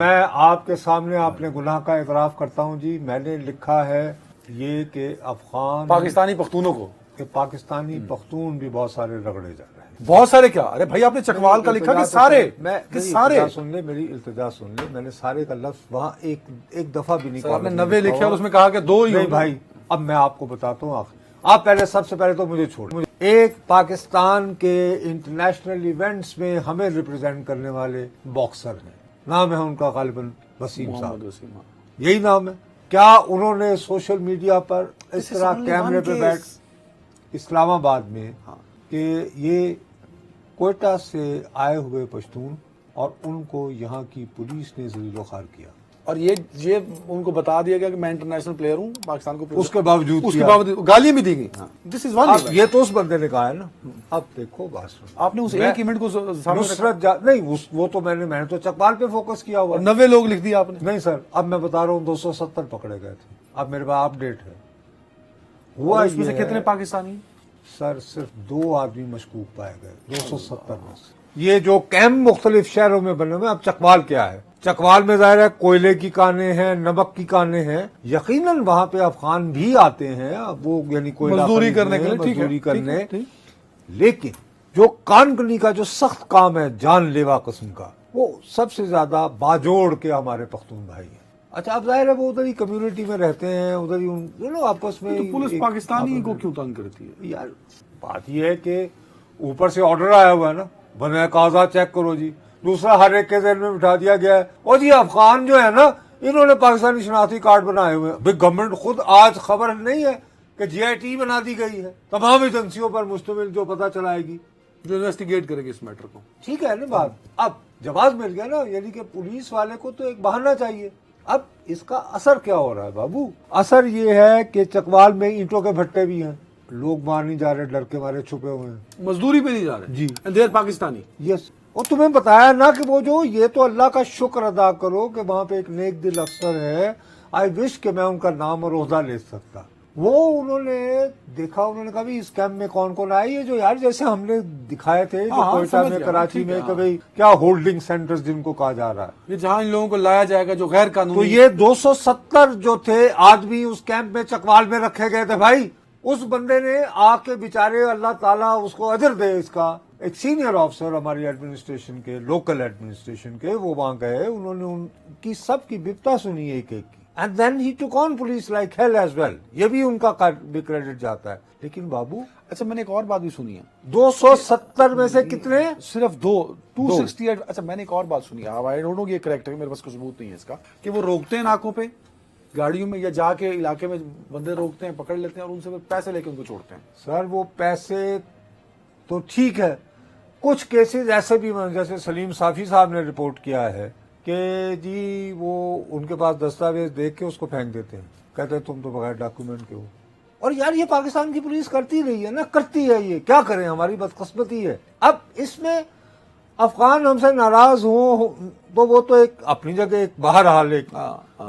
मैं आपके सामने अपने गुनाह का इतराफ करता हूं जी। मैंने लिखा है ये कि अफगान पाकिस्तानी पख्तूनों को कि पाकिस्तानी पख्तून भी बहुत सारे रगड़े जा रहे हैं। बहुत सारे क्या? अरे भाई आपने चकवाल का लिखा कि सारे सारे सुन ले, मेरी इल्तिजा सुन ले। मैंने सारे का लफ्ज वहां एक दफा भी नहीं कहा। आपने 90 लिखे और उसमें कहा कि दो ही। नहीं भाई, अब मैं आपको बताता हूँ। आप पहले सबसे पहले तो मुझे छोड़। एक पाकिस्तान के इंटरनेशनल इवेंट्स में हमें रिप्रेजेंट करने वाले बॉक्सर हैं, नाम है उनका गालिबन वसीम साहब, यही नाम है। क्या उन्होंने सोशल मीडिया पर इस तरह कैमरे पे बैठ इस्लामाबाद में कि ये कोयटा से आए हुए पश्तून और उनको यहाँ की पुलिस ने ज़लील-ओ-ख़ार किया और ये उनको बता दिया गया कि मैं इंटरनेशनल प्लेयर हूँ पाकिस्तान को, उसके बावजूद गालियां भी दी गई। This is one. ये तो उस बंदे ने कहा है ना। अब देखो बात सुनो, आपने उस एक इवेंट को नुसरत नहीं, वो तो मैंने तो चकवाल पे फोकस किया हुआ। 90 लोग लिख दिया आपने। नहीं सर, अब मैं बता रहा हूँ 270 पकड़े गए थे। अब मेरे पास अपडेट है। हुआ इसमें से कितने पाकिस्तानी? सर सिर्फ 2 आदमी मशकूक पाए गए 270 में से। ये जो कैंप मुख्तलिफ शहरों में बने हुए। अब चकवाल क्या है? चकवाल में जाहिर है कोयले की कानें हैं, नमक की कानें हैं। यकीनन वहां पे अफगान भी आते हैं, अब वो यानी कोयला मजदूरी करने के लिए, मजदूरी करने। लेकिन जो कानकनी का जो सख्त काम है जानलेवा किस्म का, वो सबसे ज्यादा बाजोड़ के हमारे पख्तून भाई हैं। अच्छा, अब जाहिर है वो उधर ही कम्युनिटी में रहते हैं, उधर ही आपस में। तो पुलिस पाकिस्तानी को क्यों तंग करती है यार? बात यह है कि ऊपर से ऑर्डर आया हुआ है ना, बने कागजा चेक करो जी। दूसरा, हर एक के जहन में बिठा दिया गया है और जी अफगान जो है ना, इन्होंने पाकिस्तानी शनाख्ती कार्ड बनाए हुए हैं। गवर्नमेंट खुद आज खबर नहीं है कि GIT बना दी गई है, तमाम एजेंसियों पर मुश्तमिल, जो पता चलाएगी, जो इन्वेस्टिगेट करेगी इस मैटर को। ठीक है ना बात? अब जवाब मिल गया ना, यानी कि पुलिस वाले को तो एक बहाना चाहिए। अब इसका असर क्या हो रहा है बाबू? असर ये है कि चकवाल में ईंटों के भट्टे भी हैं, लोग बाहर नहीं जा रहे, डर के मारे छुपे हुए हैं, मजदूरी पे नहीं जा रहे जी। देर पाकिस्तानी। यस। और तुम्हें बताया ना कि वो जो, ये तो अल्लाह का शुक्र अदा करो कि वहां पे एक नेक दिल अफसर है। आई विश कि मैं उनका नाम और ओहदा ले सकता। वो उन्होंने देखा, उन्होंने कहा भी इस कैंप में कौन कौन आए, ये जो यार जैसे हमने दिखाए थे जो कोयटा में, कराची में, कि भाई क्या होल्डिंग सेंटर्स जिनको कहा जा रहा है, ये जहां इन लोगों को लाया जाएगा जो गैर कानूनी। तो ये 270 जो थे आदमी उस कैंप में चकवाल में रखे गए थे भाई। उस बंदे ने आके बेचारे, अल्लाह ताला उसको अजर दे, इसका एक सीनियर ऑफिसर हमारी एडमिनिस्ट्रेशन के, लोकल एडमिनिस्ट्रेशन के, वो वहां गए, उन्होंने उनकी सबकी बिपता सुनी एक एक की, and then he took on police like hell as well. ये भी उनका भी क्रेडिट जाता है। लेकिन बाबू, अच्छा मैंने एक और बात भी सुनी है, 270 में से कितने? सिर्फ 268। अच्छा मैंने एक और बात सुनी है, आई डोंट नो ये करेक्ट है, मेरे पास कोई सबूत नहीं है इसका, कि वो रोकते हैं नाकों पे गाड़ियों में, या जाके इलाके में बंदे रोकते हैं, पकड़ लेते हैं और उनसे पैसे लेके उनको छोड़ते हैं। सर वो पैसे तो ठीक है, कुछ केसेस ऐसे भी, जैसे सलीम साफी साहब ने रिपोर्ट किया है कि जी वो उनके पास दस्तावेज देख के उसको फेंक देते हैं, कहते हैं तुम तो बगैर डॉक्यूमेंट के हो। और यार ये पाकिस्तान की पुलिस करती रही है ना, करती है, ये क्या करें, हमारी बदकिस्मती है। अब इसमें अफगान हमसे नाराज हो तो वो तो एक अपनी जगह एक बाहर हाल, एक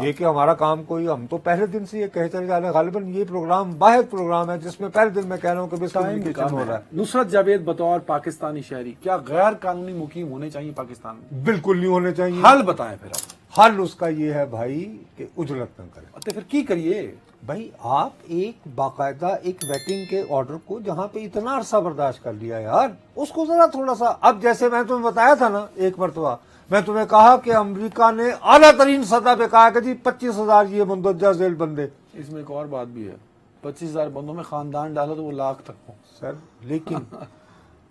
ये कि हमारा काम कोई, हम तो पहले दिन से ये कहे चले जा रहे हैं, गालिबन ये प्रोग्राम वाहिद प्रोग्राम है जिसमें पहले दिन मैं कह रहा हूँ कि मिसकम्युनिकेशन हो रहा है। नुसरत जावेद बतौर पाकिस्तानी शहरी क्या गैर कानूनी मुकीम होने चाहिए पाकिस्तान में? बिल्कुल नहीं होने चाहिए। हल बताएं फिर आप। हल उसका ये है भाई कि उजरत न करें। तो फिर की करिए भाई, आप एक बाकायदा एक वेटिंग के ऑर्डर को, जहां पे इतना अरसा बर्दाश्त कर लिया यार, उसको जरा थोड़ा सा। अब जैसे मैं तुम्हें बताया था ना एक मरतबा, मैं तुम्हें कहा कि अमेरिका ने आला तरीन सतह पे कहा कि जी 25,000 ये मुंदरजा जेल बंदे। इसमें एक और बात भी है, 25,000 बंदों में खानदान डालो तो वो लाख तक हो सर। लेकिन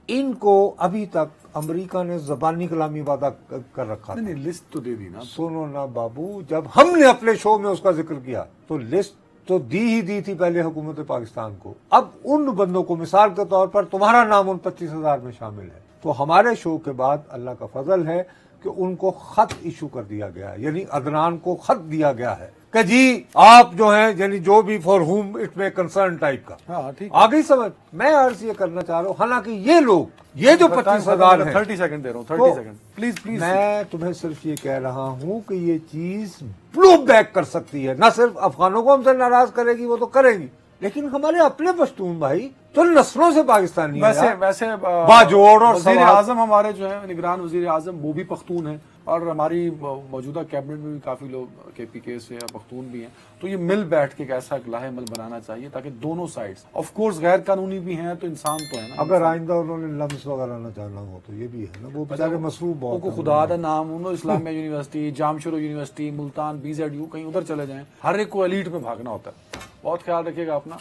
इनको अभी तक अमेरिका ने जबानी कलामी वादा कर रखा था। नहीं, लिस्ट तो दे दी ना। सुनो ना बाबू, जब हमने अपने शो में उसका जिक्र किया तो लिस्ट तो दी ही दी थी पहले हुकूमत पाकिस्तान को। अब उन बंदों को, मिसाल के तौर पर तुम्हारा नाम उन 25,000 में शामिल है, तो हमारे शो के बाद अल्लाह का फजल है कि उनको खत इशू कर दिया गया है, यानी अदनान को खत दिया गया है कि जी आप जो हैं, यानी जो भी फॉर हुम इट में कंसर्न टाइप का। हाँ ठीक, आ गई समझ? मैं अर्ज ये करना चाह रहा हूँ, हालांकि ये लोग, ये जो 25,000 है, 30 सेकंड दे रहा हूँ, 30 सेकंड प्लीज प्लीज। मैं तुम्हें सिर्फ ये कह रहा हूँ कि ये चीज ब्लो बैक कर सकती है, न सिर्फ अफगानों को हमसे नाराज करेगी, वो तो करेगी, लेकिन हमारे अपने पश्तून भाई तो नस्लों से पाकिस्तानी वैसे है वैसे बाजोड़ और वजीर आजम हमारे जो है, निगरान वजीर आजम, वो भी पख्तून है और हमारी मौजूदा कैबिनेट में भी काफी लोग KPK से या पख्तून भी हैं, तो ये मिल बैठ के एक ऐसा एक लाहेमल बनाना चाहिए ताकि दोनों साइड्स, ऑफ कोर्स गैर कानूनी भी हैं तो इंसान तो है ना। अगर आइंदा उन्होंने लम्स वगैरह ना जाना हो तो ये भी है ना, वो बेचारे मसरूफ बहुत को हैं। खुदा दा नाम उन्होंने Islamia university, Jamshoro university, Multan, BZU, कहीं उधर चले जाएं, हर एक को एलीट में भागना होता है। बहुत ख्याल रखिएगा अपना।